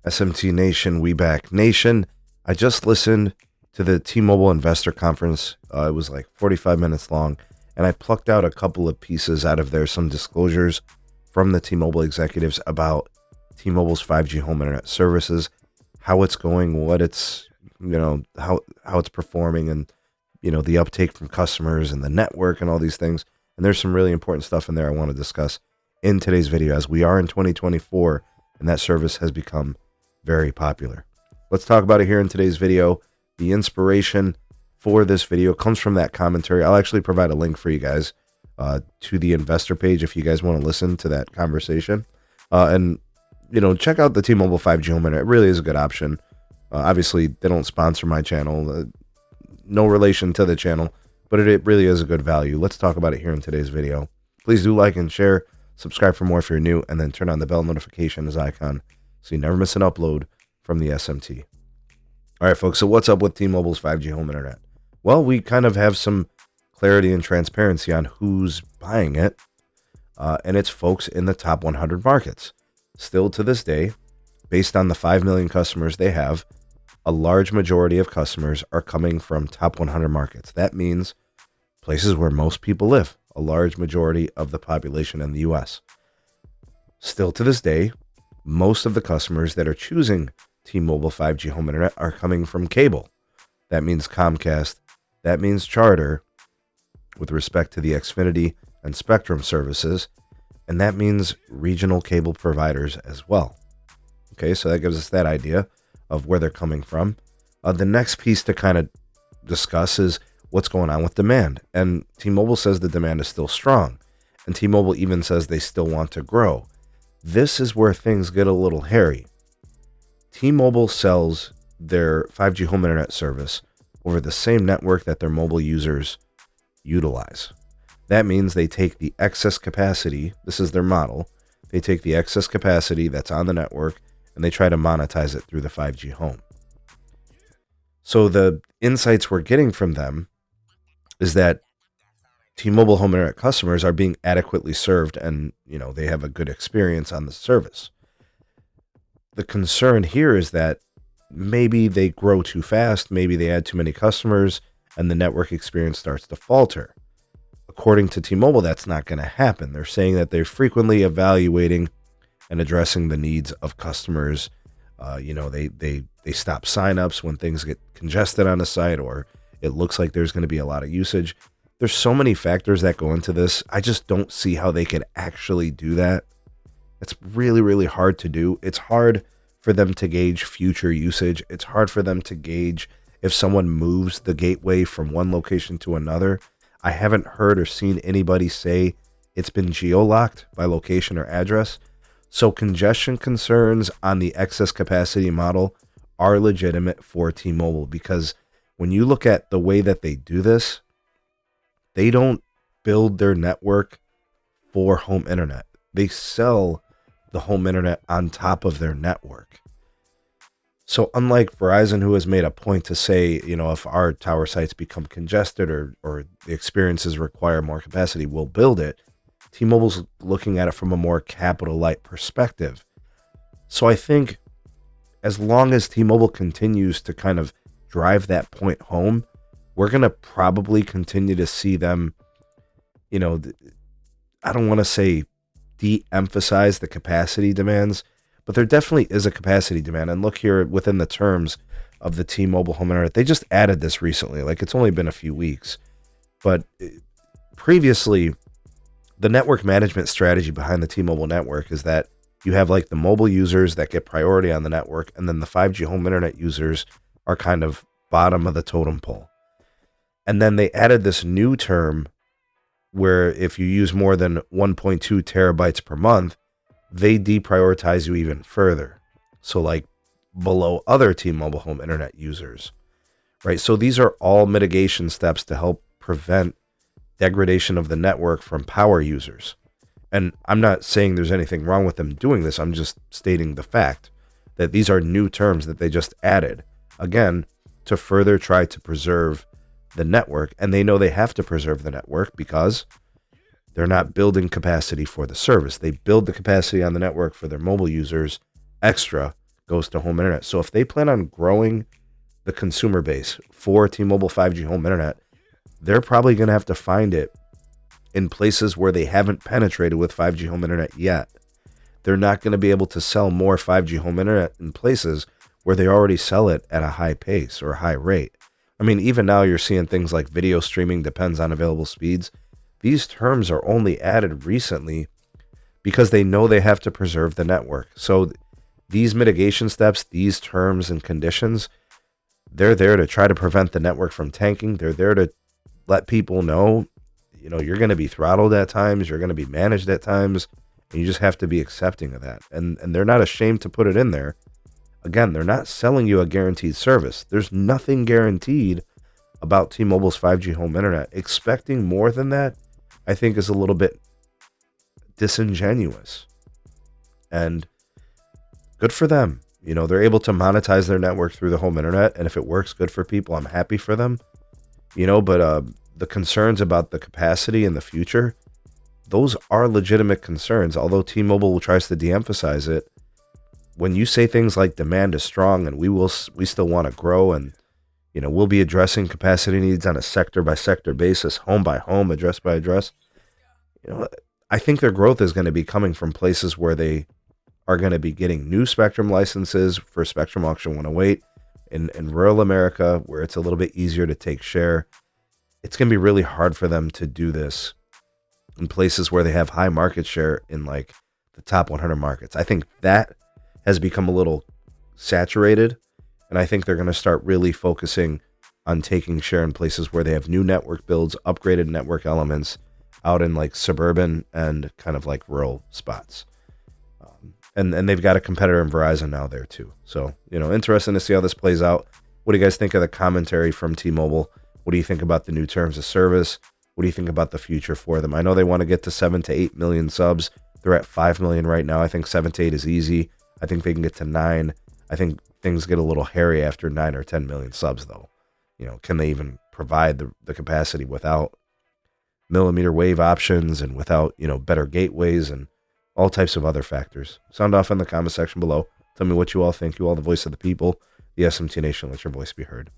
SMT Nation, we back. Nation, I just listened to the T-Mobile investor conference. It was like 45 minutes long, and I plucked out a couple of pieces out of there, some disclosures from the T-Mobile executives about T-Mobile's 5G home internet services, how it's going, what it's, how it's performing, and, the uptake from customers and the network and all these things. And there's some really important stuff in there I want to discuss in today's video, as we are in 2024, and that service has become very popular. Let's talk about it here in today's video. The inspiration for this video comes from that commentary. I'll actually provide a link for you guys to the investor page if you guys want to listen to that conversation. And check out the T-Mobile 5G home internet. It really is a good option. Obviously, they don't sponsor my channel. No relation to the channel, but it really is a good value. Let's talk about it here in today's video. Please do like and share. Subscribe for more if you're new, and then turn on the bell notifications icon so you never miss an upload from the SMT. All right, folks, so what's up with T-Mobile's 5G home internet? Well, we kind of have some clarity and transparency on who's buying it, and it's folks in the top 100 markets. Still to this day, based on the 5 million customers they have, a large majority of customers are coming from top 100 markets. That means places where most people live, a large majority of the population in the U.S. Still to this day, most of the customers that are choosing T-Mobile 5G home internet are coming from cable. That means Comcast. That means Charter with respect to the Xfinity and Spectrum services. And that means regional cable providers as well. Okay, so that gives us that idea of where they're coming from. The next piece to kind of discuss is what's going on with demand. And T-Mobile says the demand is still strong. And T-Mobile even says they still want to grow. This is where things get a little hairy. T-Mobile sells their 5G home internet service over the same network that their mobile users utilize. That means they take the excess capacity, this is their model, they take the excess capacity that's on the network and they try to monetize it through the 5G home. So the insights we're getting from them is that T-Mobile home internet customers are being adequately served and, they have a good experience on the service. The concern here is that maybe they grow too fast, maybe they add too many customers, and the network experience starts to falter. According to T-Mobile, that's not going to happen. They're saying that they're frequently evaluating and addressing the needs of customers. They stop signups when things get congested on the site, or it looks like there's going to be a lot of usage. There's so many factors that go into this. I just don't see how they could actually do that. It's really, really hard to do. It's hard for them to gauge future usage. It's hard for them to gauge if someone moves the gateway from one location to another. I haven't heard or seen anybody say it's been geo-locked by location or address. So congestion concerns on the excess capacity model are legitimate for T-Mobile, because when you look at the way that they do this, they don't build their network for home internet. They sell the home internet on top of their network. So unlike Verizon, who has made a point to say, if our tower sites become congested or the experiences require more capacity, we'll build it. T-Mobile's looking at it from a more capital-light perspective. So I think as long as T-Mobile continues to kind of drive that point home, we're going to probably continue to see them, I don't want to say de-emphasize the capacity demands, but there definitely is a capacity demand. And look here within the terms of the T-Mobile home internet. They just added this recently. Like, it's only been a few weeks. But previously, the network management strategy behind the T-Mobile network is that you have like the mobile users that get priority on the network, and then the 5G home internet users are kind of bottom of the totem pole. And then they added this new term where if you use more than 1.2 terabytes per month, they deprioritize you even further. So like below other T-Mobile home internet users, right? So these are all mitigation steps to help prevent degradation of the network from power users. And I'm not saying there's anything wrong with them doing this. I'm just stating the fact that these are new terms that they just added, again, to further try to preserve the network. And they know they have to preserve the network because they're not building capacity for the service. They build the capacity on the network for their mobile users extra, goes to home internet. So if they plan on growing the consumer base for T-Mobile 5G home internet, they're probably going to have to find it in places where they haven't penetrated with 5G home internet yet. They're not going to be able to sell more 5G home internet in places where they already sell it at a high pace or a high rate. I mean, even now you're seeing things like video streaming depends on available speeds. These terms are only added recently because they know they have to preserve the network. So these mitigation steps, these terms and conditions, they're there to try to prevent the network from tanking. They're there to let people know, you're going to be throttled at times, you're going to be managed at times, and you just have to be accepting of that. And they're not ashamed to put it in there. Again, they're not selling you a guaranteed service. There's nothing guaranteed about T-Mobile's 5G home internet. Expecting more than that, I think, is a little bit disingenuous. And good for them. They're able to monetize their network through the home internet. And if it works good for people, I'm happy for them. But the concerns about the capacity in the future, those are legitimate concerns. Although T-Mobile tries to de-emphasize it, when you say things like demand is strong and we still want to grow, and we'll be addressing capacity needs on a sector by sector basis, home by home, address by address, I think their growth is going to be coming from places where they are going to be getting new spectrum licenses for Spectrum Auction 108 in rural America, where it's a little bit easier to take share. It's going to be really hard for them to do this in places where they have high market share in like the top 100 markets. I think that has become a little saturated, and I think they're going to start really focusing on taking share in places where they have new network builds, upgraded network elements out in like suburban and kind of like rural spots. And they've got a competitor in Verizon now there too. So, interesting to see how this plays out. What do you guys think of the commentary from T-Mobile? What do you think about the new terms of service? What do you think about the future for them? I know they want to get to 7 to 8 million subs. They're at 5 million right now. I think 7 to 8 is easy. I think they can get to 9. I think things get a little hairy after 9 or 10 million subs, though. Can they even provide the capacity without millimeter wave options and without, better gateways and all types of other factors? Sound off in the comment section below. Tell me what you all think. You all the voice of the people, the SMT Nation. Let your voice be heard.